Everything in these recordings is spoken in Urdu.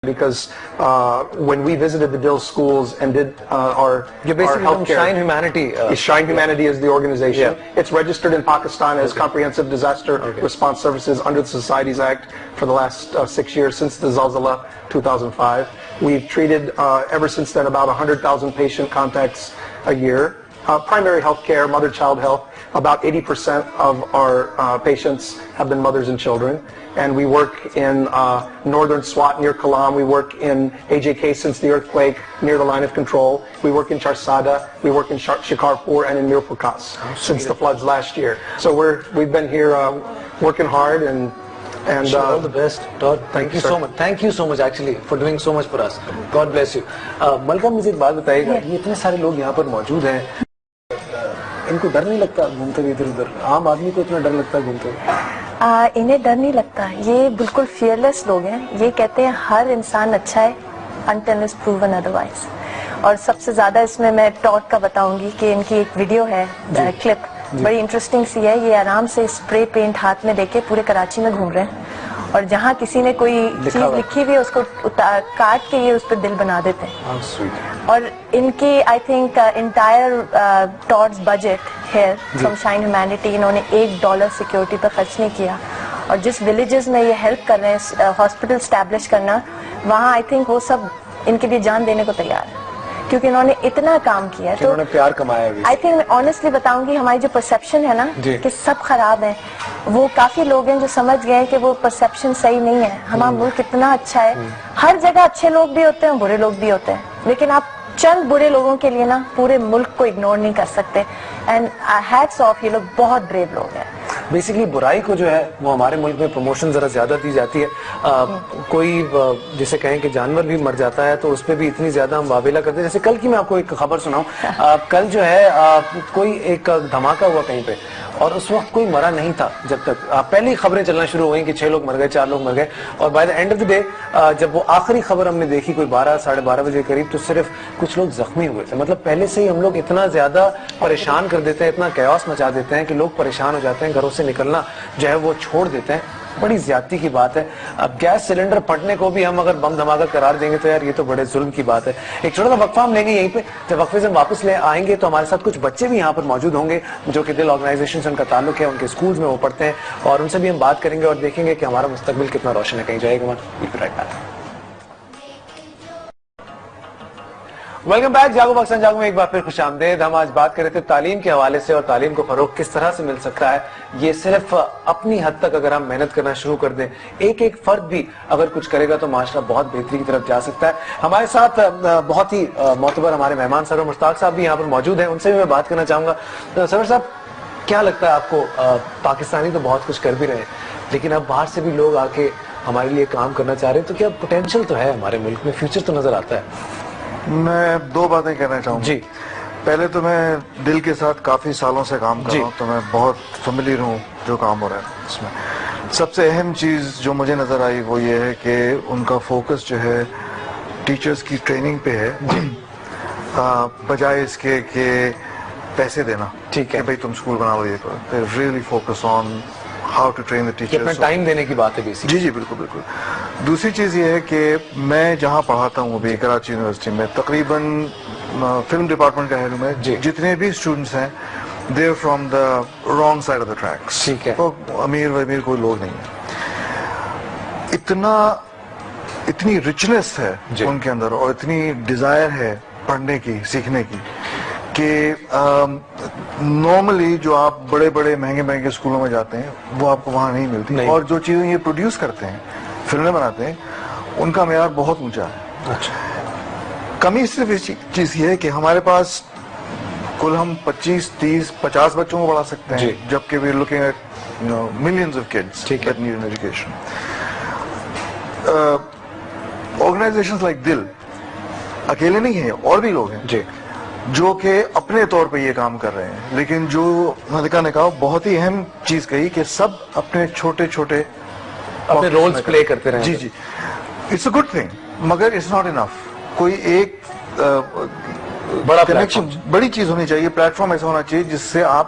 because when we visited the Dil schools and did our healthcare, Shine Humanity. Shine Humanity is the organization. Yeah. It's registered in Pakistan as Comprehensive Disaster Response Services under the Societies Act for the last 6 years, since the Zalzala 2005. We've treated ever since then about 100,000 patient contacts a year. Primary health care, mother-child health. About 80% of our patients have been mothers and children. And we work in northern Swat near Kalam. We work in AJK since the earthquake near the line of control. We work in Charsada. We work in Shikarpur and in Mirpukas since the floods last year. So we've been here working hard and all the best, Todd. Thank you so much. Thank you so much actually for doing so much for us. God bless you. ملکہ مجھے ایک بات بتائیے گا, یہ اتنے سارے لوگ یہاں پر موجود ہیں, ان کو ڈر نہیں لگتا گھومتے ہوئے ادھر ادھر؟ عام آدمی کو اتنا ڈر لگتا ہے گھومتے ہوئے؟ انہیں ڈر نہیں لگتا, یہ بالکل فیئرلیس لوگ ہیں. یہ کہتے ہیں ہر انسان اچھا ہے until is proven otherwise. اور سب سے زیادہ اس میں ٹاڈ کا بتاؤں گی کہ ان کی ایک ویڈیو ہے, کلپ بڑی انٹرسٹنگ سی ہے. یہ آرام سے اسپرے پینٹ ہاتھ میں لے کے پورے کراچی میں گھوم رہے ہیں, اور جہاں کسی نے کوئی چیز لکھی ہوئی ہے اس کو کاٹ کے یہ اس پہ دل بنا دیتے ہیں. اور ان کی I think entire toads budget here from shine humanity انہوں نے $1 سیکورٹی پہ خرچ نہیں کیا. اور جس ولیجز میں یہ ہیلپ کر رہے ہیں ہاسپٹل اسٹیبلش کرنا, وہاں آئی تھنک وہ سب ان کے لیے جان دینے کو تیار ہے, کیونکہ انہوں نے اتنا کام کیا. تو انہوں نے پیار کمایا ہے. آئی تھنک میں آنیسٹلی بتاؤں گی, ہماری جو پرسیپشن ہے نا کہ سب خراب ہیں, وہ کافی لوگ ہیں جو سمجھ گئے ہیں کہ وہ پرسیپشن صحیح نہیں ہے. ہمارا ملک اتنا اچھا ہے, ہر جگہ اچھے لوگ بھی ہوتے ہیں برے لوگ بھی ہوتے ہیں, لیکن آپ چند برے لوگوں کے لیے نا پورے ملک کو اگنور نہیں کر سکتے. اینڈ ہیٹس آف, یہ لوگ بہت بریو لوگ ہیں. بیسیکلی برائی کو جو ہے وہ ہمارے ملک میں پروموشن ذرا زیادہ دی جاتی ہے. کوئی جسے کہیں کہ جانور بھی مر جاتا ہے تو اس پہ بھی اتنی زیادہ ہم واویلا کرتے ہیں. جیسے کل کی میں آپ کو ایک خبر سناؤں, کل جو ہے کوئی ایک دھماکہ ہوا کہیں پہ, اور اس وقت کوئی مرا نہیں تھا جب تک پہلی خبریں چلنا شروع ہوئیں کہ 6 لوگ مر گئے, 4 لوگ مر گئے. اور by the and of the day جب وہ آخری خبر ہم نے دیکھی کوئی 12 ساڑھے 12 بجے قریب, تو صرف کچھ لوگ زخمی ہوئے تھے. مطلب پہلے سے ہی ہم لوگ اتنا زیادہ پریشان کر دیتے ہیں, اتنا کیوس مچا دیتے ہیں کہ لوگ پریشان ہو جاتے ہیں, گھروں سے نکلنا جو ہے وہ چھوڑ دیتے ہیں. بڑی زیادتی کی بات ہے. اب گیس سلنڈر پھٹنے کو بھی ہم اگر بم دھماکہ قرار دیں گے تو یار یہ تو بڑے ظلم کی بات ہے. ایک چھوٹا سا وقفہ ہم لیں گے یہیں پہ. جب وقفے سے ہم واپس لے آئیں گے تو ہمارے ساتھ کچھ بچے بھی یہاں پر موجود ہوں گے جو کہ دل آرگنائزیشن سے ان کا تعلق ہے, ان کے اسکولز میں وہ پڑھتے ہیں, اور ان سے بھی ہم بات کریں گے اور دیکھیں گے کہ ہمارا مستقبل کتنا روشن ہے. کہیں جائے گا. Welcome back. جاگو پاکستان جاگو میں ایک بار پھر خوش آمدید. ہم آج بات کر رہے تھے تعلیم کے حوالے سے, اور تعلیم کو فروغ کس طرح سے مل سکتا ہے. یہ صرف اپنی حد تک اگر ہم محنت کرنا شروع کر دیں, ایک ایک فرد بھی اگر کچھ کرے گا تو معاشرہ بہت بہتری کی طرف جا سکتا ہے. ہمارے ساتھ بہت ہی معتبر ہمارے مہمان سرور مشتاق صاحب بھی یہاں پر موجود ہیں, ان سے بھی میں بات کرنا چاہوں گا. سرور صاحب, کیا لگتا ہے آپ کو, پاکستانی تو بہت کچھ کر بھی رہے ہیں لیکن اب باہر سے بھی لوگ آ کے ہمارے لیے کام کرنا چاہ رہے ہیں, تو کیا پوٹینشیل تو ہے ہمارے ملک میں, فیوچر تو نظر آتا ہے؟ میں 2 باتیں کہنا چاہوں گا. جی, پہلے تو میں دل کے ساتھ کافی سالوں سے کام کر رہا ہوں, تو میں بہت فیملیئر ہوں جو کام ہو رہا ہے اس میں. سب سے اہم چیز جو مجھے نظر آئی وہ یہ ہے کہ ان کا فوکس جو ہے ٹیچرز کی ٹریننگ پہ ہے, بجائے اس کے کہ پیسے دینا. ٹھیک ہے کہ بھائی تم اسکول بنا لو, یہ کرو. They really focus on how to train the teachers. اپنا ٹائم دینے کی بات ہے بیسیکلی. جی بالکل بالکل. دوسری چیز یہ ہے کہ میں جہاں پڑھاتا ہوں ابھی کراچی یونیورسٹی میں, تقریباً فلم ڈپارٹمنٹ کا ہیڈ ہوں میں, جتنے بھی اسٹوڈنٹس ہیں they are from the wrong side of the tracks. ٹھیک ہے. تو امیر کوئی لوگ نہیں ہے. اتنی رچنس ہے ان کے اندر, اور اتنی ڈیزائر ہے پڑھنے کی, سیکھنے کی, کہ نارملی جو آپ بڑے بڑے مہنگے اسکولوں میں جاتے ہیں وہ آپ کو وہاں نہیں ملتی. اور جو چیزیں یہ پروڈیوس کرتے ہیں, فلمیں بناتے ہیں, ان کا معیار بہت اونچا ہے. کمی صرف اس چیز یہ ہے کہ ہمارے پاس کل ہم 25 30 50 بچوں کو پڑھا سکتے ہیں, جبکہ we are looking at millions of kids that need an education. Organizations like دل اکیلے نہیں ہیں, اور بھی لوگ ہیں جو کہ اپنے طور پہ یہ کام کر رہے ہیں. لیکن جو ملکہ نے کہا بہت ہی اہم چیز کہی کہ سب اپنے چھوٹے اپنے رولز پلے کرتے رہے. جی, اٹس اے گڈ تھنگ, مگر اٹس ناٹ انف. کوئی ایک بڑا کنیکشن, بڑی چیز ہونی چاہیے, پلیٹ فارم ایسا ہونا چاہیے جس سے آپ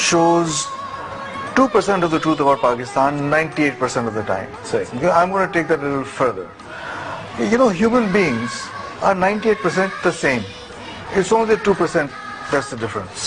shows 2% of the truth about Pakistan 98% of the time. Okay, I'm going to take that a little further. You know, human beings are 98% the same. It's only the 2% that's the difference.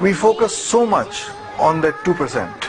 We focus so much on that 2%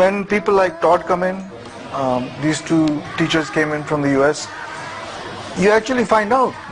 when people like Todd come in, these two teachers came in from the US, you actually find out,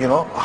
you know,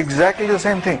exactly the same thing.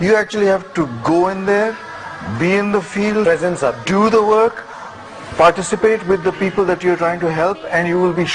You actually have to go in there, be in the field, presence up, do the work, participate with the people that you're trying to help, and you will be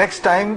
next time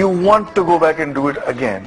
you want to go back and do it again.